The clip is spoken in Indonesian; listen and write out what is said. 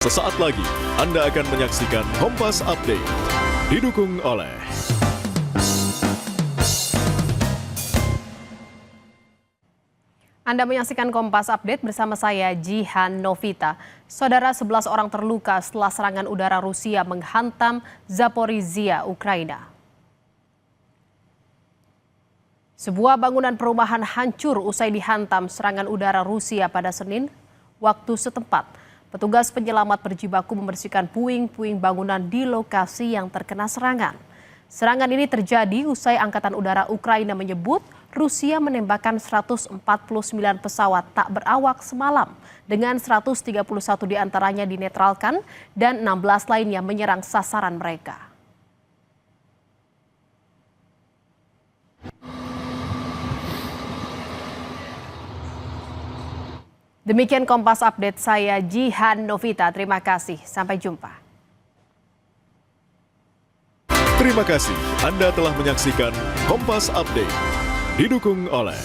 Sesaat lagi, Anda akan menyaksikan Kompas Update. Didukung oleh Anda menyaksikan Kompas Update bersama saya, Jihan Novita. Saudara, 11 orang terluka setelah serangan udara Rusia menghantam Zaporizhia, Ukraina. Sebuah bangunan perumahan hancur usai dihantam serangan udara Rusia pada Senin, waktu setempat. Petugas penyelamat berjibaku membersihkan puing-puing bangunan di lokasi yang terkena serangan. Serangan ini terjadi usai Angkatan Udara Ukraina menyebut Rusia menembakkan 149 pesawat tak berawak semalam, dengan 131 diantaranya dinetralkan dan 16 lainnya menyerang sasaran mereka. Demikian Kompas Update, saya Jihan Novita. Terima kasih, sampai jumpa. Terima kasih Anda telah menyaksikan Kompas Update. Didukung oleh